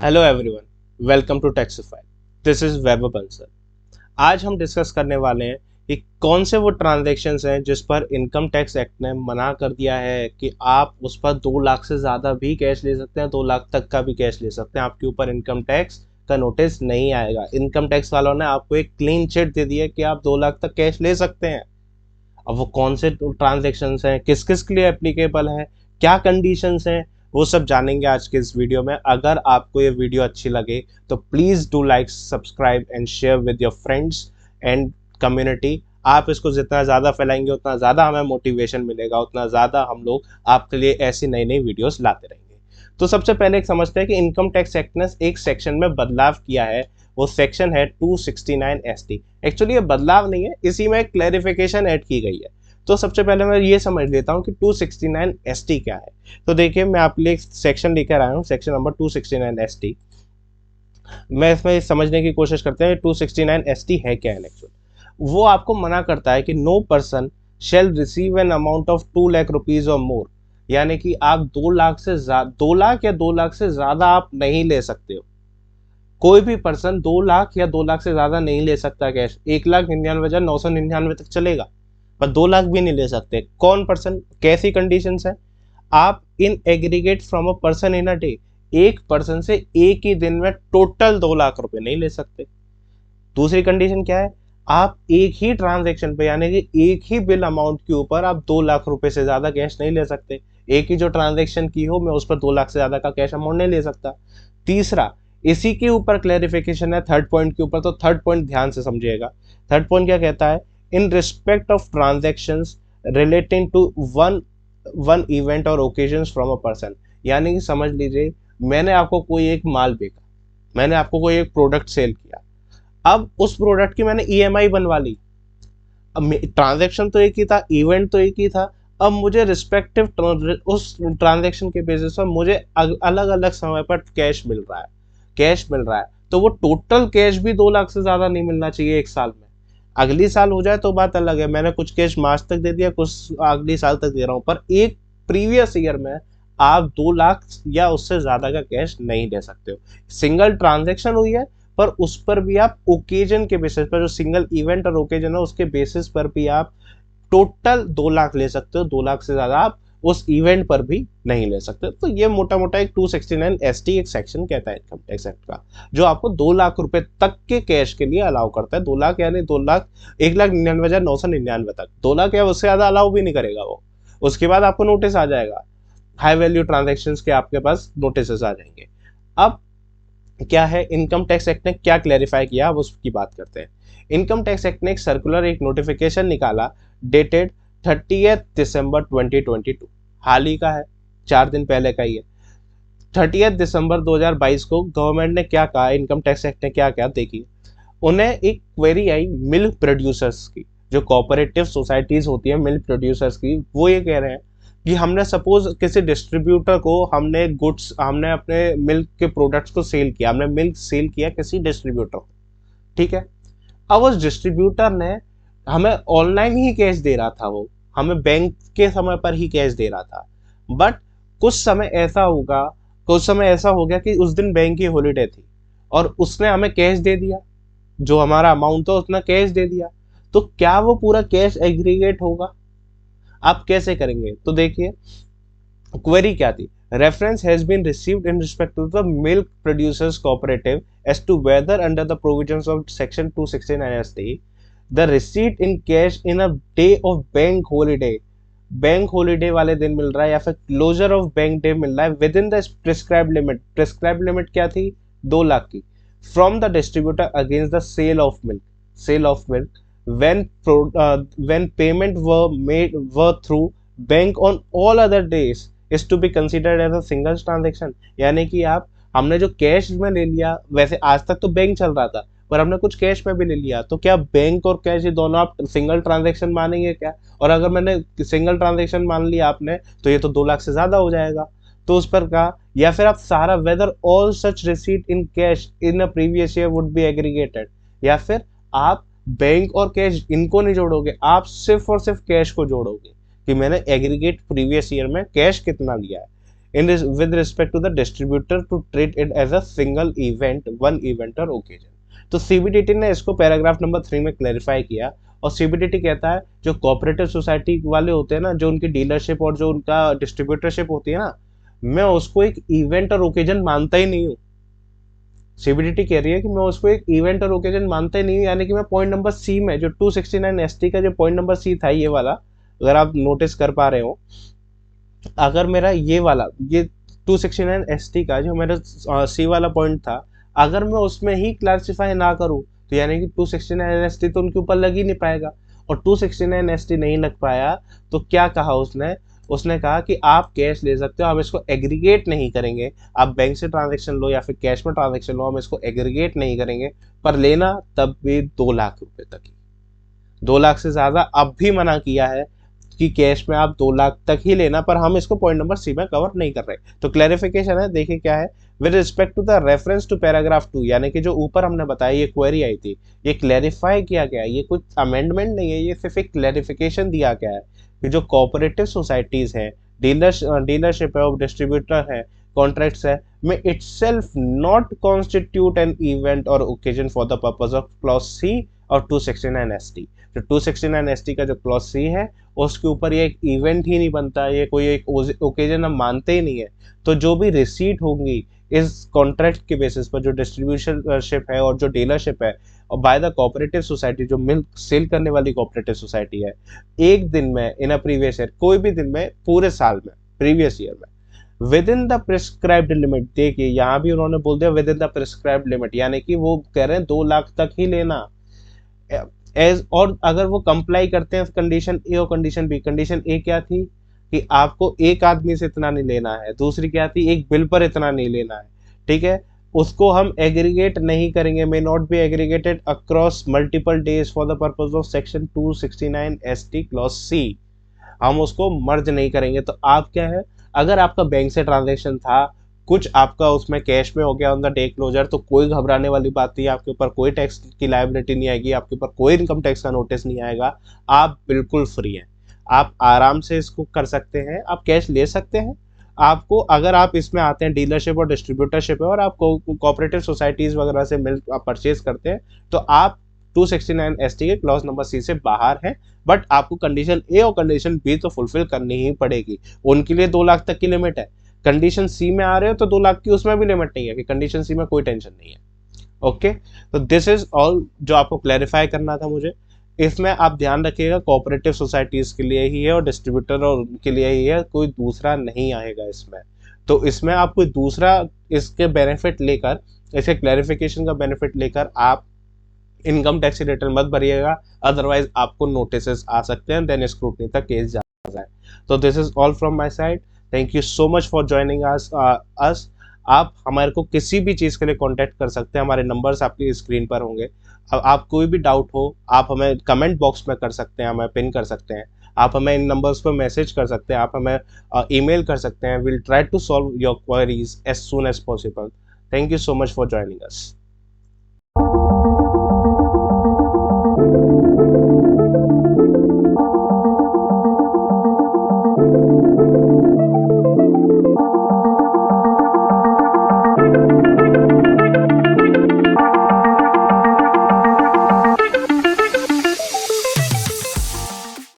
Hello everyone, welcome to Taxify. This is Vaibhav Bansal. आज हम discuss करने वाले हैं कि कौन से वो ट्रांजैक्शंस हैं जिस पर इनकम टैक्स एक्ट ने मना कर दिया है कि आप उस पर 2 लाख से ज़्यादा भी कैश ले सकते हैं, 2 लाख तक का भी कैश ले सकते हैं, आपके ऊपर इनकम टैक्स का नोटिस नहीं आएगा। इनकम टैक्स वालों ने आपको एक क्लीन चिट दे दी है कि आप 2 लाख तक कैश ले सकते हैं। अब वो कौन से ट्रांजेक्शन्स हैं, किस किस के लिए एप्लीकेबल हैं, क्या कंडीशंस हैं, वो सब जानेंगे आज के इस वीडियो में। अगर आपको ये वीडियो अच्छी लगे तो please do like, subscribe and share with your friends and community. आप इसको जितना ज़्यादा फैलाएंगे उतना ज़्यादा हमें मोटिवेशन मिलेगा, उतना ज़्यादा हम लोग आपके लिए ऐसी नई नई वीडियोस लाते रहेंगे। तो सबसे पहले एक समझते हैं कि इनकम टैक्स एक्ट ने एक सेक्शन में बदलाव किया है। वो सेक्शन है 269ST। एक्चुअली ये बदलाव नहीं है, इसी में क्लैरिफिकेशन ऐड की गई है। तो सबसे पहले मैं ये समझ लेता हूँ कि 269ST क्या है। तो देखिए, मैं आपके लिए एक सेक्शन लेकर आया हूँ, सेक्शन नंबर 269ST। मैं इसमें समझने की कोशिश करते हैं 269ST है क्या है। एक्चुअली वो आपको मना करता है कि no person shall receive an amount of 2 lakh rupees और मोर, यानी कि आप 2 लाख से 2 लाख या 2 लाख से ज्यादा आप नहीं ले सकते हो। कोई भी पर्सन 2 लाख या 2 लाख से ज्यादा नहीं ले सकता कैश। 1,99,999 तक चलेगा, पर 2 लाख भी नहीं ले सकते। कौन पर्सन, कैसी कंडीशन है? आप in aggregate from a person in a day, एक पर्सन से एक ही दिन में टोटल 2 लाख रुपए नहीं ले सकते। दूसरी कंडीशन क्या है? आप एक ही ट्रांजेक्शन पे, यानी कि एक ही बिल अमाउंट के ऊपर आप 2 लाख रुपए से ज्यादा कैश नहीं ले सकते। एक ही जो ट्रांजेक्शन की हो, मैं उस पर 2 लाख से ज्यादा का कैश अमाउंट नहीं ले सकता। तीसरा, इसी के ऊपर क्लैरिफिकेशन है थर्ड पॉइंट के ऊपर, तो थर्ड पॉइंट ध्यान से समझिएगा। थर्ड पॉइंट क्या कहता है? In respect of transactions relating to one one event और ओकेजन फ्रॉम अ पर्सन, यानी कि समझ लीजिए, मैंने आपको कोई एक माल बेचा, मैंने आपको कोई एक प्रोडक्ट सेल किया। अब उस प्रोडक्ट की मैंने ईएमआई बनवा ली। अब ट्रांजैक्शन तो एक ही था, इवेंट तो एक ही था। अब मुझे रिस्पेक्टिव उस ट्रांजैक्शन के बेसिस पर मुझे अलग अलग समय पर कैश मिल रहा है, कैश मिल रहा है। तो वो टोटल कैश भी 2 लाख से ज्यादा नहीं मिलना चाहिए एक साल में। अगली साल हो जाए तो बात अलग है, मैंने कुछ कैश मार्च तक दे दिया, कुछ अगली साल तक दे रहा हूँ, पर एक प्रीवियस ईयर में आप 2 लाख या उससे ज्यादा का कैश नहीं दे सकते हो। सिंगल ट्रांजेक्शन हुई है, पर उस पर भी आप ओकेजन के बेसिस पर, जो सिंगल इवेंट और ओकेजन है उसके बेसिस पर भी आप टोटल 2 लाख ले सकते हो। 2 लाख से ज्यादा आप उस इवेंट पर भी नहीं ले सकते। तो ये मोटा मोटा एक 269ST एक सेक्शन कहता है इनकम टैक्स एक्ट का, जो आपको 2 लाख रुपए तक के कैश के लिए अलाउ करता है। 2 लाख यानी 2 लाख, 1,99,999 तक। 2 लाख या उससे ज्यादा अलाउ भी नहीं करेगा वो। उसके बाद आपको नोटिस आ जाएगा, हाई वैल्यू ट्रांजेक्शन्स के आपके पास नोटिस आ जाएंगे। अब क्या है, इनकम टैक्स एक्ट ने क्या क्लैरिफाई किया, अब उसकी बात करते हैं। इनकम टैक्स एक्ट ने एक सर्कुलर, एक नोटिफिकेशन निकाला, डेटेड 30 दिसंबर 2022। हाल ही का है, 4 दिन पहले का ही है। 30 दिसंबर 2022 को गवर्नमेंट ने क्या कहा, इनकम टैक्स एक्ट ने क्या कहा, देखिए। उन्हें एक क्वेरी आई मिल्क प्रोड्यूसर्स की, जो कोऑपरेटिव सोसाइटीज होती है मिल्क प्रोड्यूसर्स की। वो ये कह रहे हैं कि हमने सपोज किसी डिस्ट्रीब्यूटर को, हमने गुड्स, हमने अपने मिल्क के प्रोडक्ट्स को सेल किया, हमने मिल्क सेल किया किसी डिस्ट्रीब्यूटर को, ठीक है। अब उस डिस्ट्रीब्यूटर ने हमें ऑनलाइन ही कैश दे रहा था, वो हमें बैंक के समय पर ही कैश दे रहा था। बट कुछ समय ऐसा हो गया कि उस दिन बैंक की हॉलीडे थी और उसने हमें कैश दे दिया, जो हमारा अमाउंट था उसने कैश दे दिया। तो क्या वो पूरा कैश एग्रीगेट होगा? आप कैसे करेंगे? तो देखिए, क्वेरी क्या थी। Reference has been received in respect to the milk producers cooperative as to whether under the provisions of section 269ST the receipt in cash in a day of bank holiday, bank holiday वाले दिन मिल रहा है या फिर closure of bank day मिल रहा है, with in the prescribe limit. Prescribe limit क्या थी? 2 लाख की। From the distributor against the sale of milk, cell of milk when payment were through bank on all other days is to be considered as a single transaction। यानी कि आप, हमने जो cash में ले लिया, वैसे आज तक तो बैंक चल रहा था, पर हमने कुछ कैश में भी ले लिया, तो क्या बैंक और कैश ये दोनों आप सिंगल ट्रांजेक्शन मानेंगे क्या? और अगर मैंने सिंगल ट्रांजेक्शन मान लिया आपने, तो ये तो 2 लाख से ज्यादा हो जाएगा। तो उस पर कहा, या फिर आप सारा, whether all such receipt in cash in a previous year would be aggregated, या फिर आप बैंक और कैश इनको नहीं जोड़ोगे, आप सिर्फ और सिर्फ कैश को जोड़ोगे कि मैंने एग्रीगेट प्रीवियस ईयर में कैश कितना लिया है। In with respect to the distributor to treat it as a single event, one event और ओकेजन। तो सीबीडीटी ने इसको पैराग्राफ नंबर 3 में क्लैरिफाई किया और सीबीडीटी कहता है जो कोऑपरेटिव सोसाइटी वाले होते हैं ना, जो उनकी डीलरशिप और जो उनका डिस्ट्रीब्यूटरशिप होती है ना, मैं उसको एक इवेंट और ओकेजन मानता ही नहीं हूँ। सीबीडीटी कह रही है कि मैं उसको एक इवेंट और ओकेजन मानता ही नहीं हूँ, यानी कि मैं पॉइंट नंबर सी में जो 269 एसटी का जो पॉइंट नंबर सी था ये वाला, अगर आप नोटिस कर पा रहे हो, अगर मेरा ये वाला ये 269 एसटी का जो मेरा सी वाला पॉइंट था, अगर मैं उसमें ही क्लासिफाई ना करूं तो यानी कि 269 एसटी तो उनके ऊपर लग ही नहीं पाएगा, और 269 एसटी नहीं लग पाया तो क्या कहा उसने, उसने कहा कि आप कैश ले सकते हो, आप इसको एग्रीगेट नहीं करेंगे, आप बैंक से ट्रांजेक्शन लो या फिर कैश में ट्रांजेक्शन लो, हम इसको एग्रीगेट नहीं करेंगे, पर लेना तब भी 2 लाख रुपए तक ही। 2 लाख से ज्यादा अब भी मना किया है कि कैश में आप 2 लाख तक ही लेना, पर हम इसको पॉइंट नंबर सी में कवर नहीं कर रहे। तो क्लैरिफिकेशन है, देखिए क्या है, with respect to the reference to paragraph 2, यानी कि जो ऊपर हमने बताया ये क्वेरी आई थी, ये क्लैरिफाई किया गया है, ये कुछ अमेंडमेंट नहीं है, ये सिर्फ एक क्लैरिफिकेशन दिया गया है कि जो कोऑपरेटिव सोसाइटीज हैं, डीलरशिप है और डिस्ट्रीब्यूटर है, कॉन्ट्रैक्ट्स है, में itself not constitute an event or occasion for the purpose of clause C और 269 ST। जो 269 ST का जो क्लॉज सी है उसके ऊपर ये एक इवेंट ही नहीं बनता, ये कोई एक ओकेजन हम मानते ही नहीं है। तो जो भी रिसीट होंगी इस कॉन्ट्रैक्ट के बेसिस पर, जो डिस्ट्रीब्यूशनशिप है और जो डीलरशिप है और बाय द कोऑपरेटिव सोसाइटी, जो मिल्क सेल करने वाली कोऑपरेटिव सोसाइटी है, एक दिन में इन अ प्रीवियस ईयर, कोई भी दिन में पूरे साल में प्रीवियस ईयर में with in the prescribed limit, देखिए यहाँ भी उन्होंने बोल दिया with in the prescribed limit, यानी कि वो कह रहे हैं 2 लाख तक ही लेना एज, और अगर वो कंप्लाई करते हैं कंडीशन ए और कंडीशन बी। कंडीशन ए क्या थी कि आपको एक आदमी से इतना नहीं लेना है, दूसरी क्या थी, एक बिल पर इतना नहीं लेना है, ठीक है, उसको हम एग्रीगेट नहीं करेंगे, may not be aggregated across multiple days for the purpose of section 269 ST clause C, हम उसको मर्ज नहीं करेंगे। तो आप क्या है, अगर आपका बैंक से ट्रांजेक्शन था, कुछ आपका उसमें कैश में हो गया ऑन द डे क्लोजर, तो कोई घबराने वाली बात नहीं है, आपके ऊपर कोई टैक्स की लायबिलिटी नहीं आएगी, आपके ऊपर कोई इनकम टैक्स का नोटिस नहीं आएगा, आप बिल्कुल फ्री हैं, आप आराम से इसको कर सकते हैं, आप कैश ले सकते हैं। आपको अगर आप इसमें आते हैं, डीलरशिप और डिस्ट्रीब्यूटरशिप है और आप कोऑपरेटिव सोसाइटीज वगैरह से मिल परचेज करते हैं, तो आप 269 एसटी के क्लॉज नंबर सी से बाहर है, बट आपको कंडीशन ए और कंडीशन बी तो फुलफिल करनी ही पड़ेगी। उनके लिए 2 लाख तक की लिमिट है, कंडीशन सी में आ रहे हो तो 2 लाख की उसमें भी लिमिट नहीं है कि कंडीशन सी में कोई टेंशन नहीं है। ओके, तो दिस इज ऑल जो आपको क्लैरिफाई करना था मुझे। इसमें आप ध्यान रखिएगा कोऑपरेटिव सोसाइटीज के लिए ही है और डिस्ट्रीब्यूटर और उनके लिए ही है, कोई दूसरा नहीं आएगा इसमें। तो इसमें आप कोई दूसरा इसके बेनिफिट लेकर, इसके क्लैरिफिकेशन का बेनिफिट लेकर आप इनकम टैक्स रिटर्न मत भरिएगा, अदरवाइज आपको नोटिस आ सकते हैं, देन स्क्रूटनी तक केस जा जाए। तो this is all from my side, thank you so much for joining अस। आप हमारे को किसी भी चीज़ के लिए कांटेक्ट कर सकते हैं, हमारे नंबर्स आपकी स्क्रीन पर होंगे। अब आप कोई भी डाउट हो, आप हमें कमेंट बॉक्स में कर सकते हैं, हमें पिन कर सकते हैं, आप हमें इन नंबर्स पर मैसेज कर सकते हैं, आप हमें ईमेल कर सकते हैं। Will try to solve your queries as soon as possible. Thank you so much for joining us.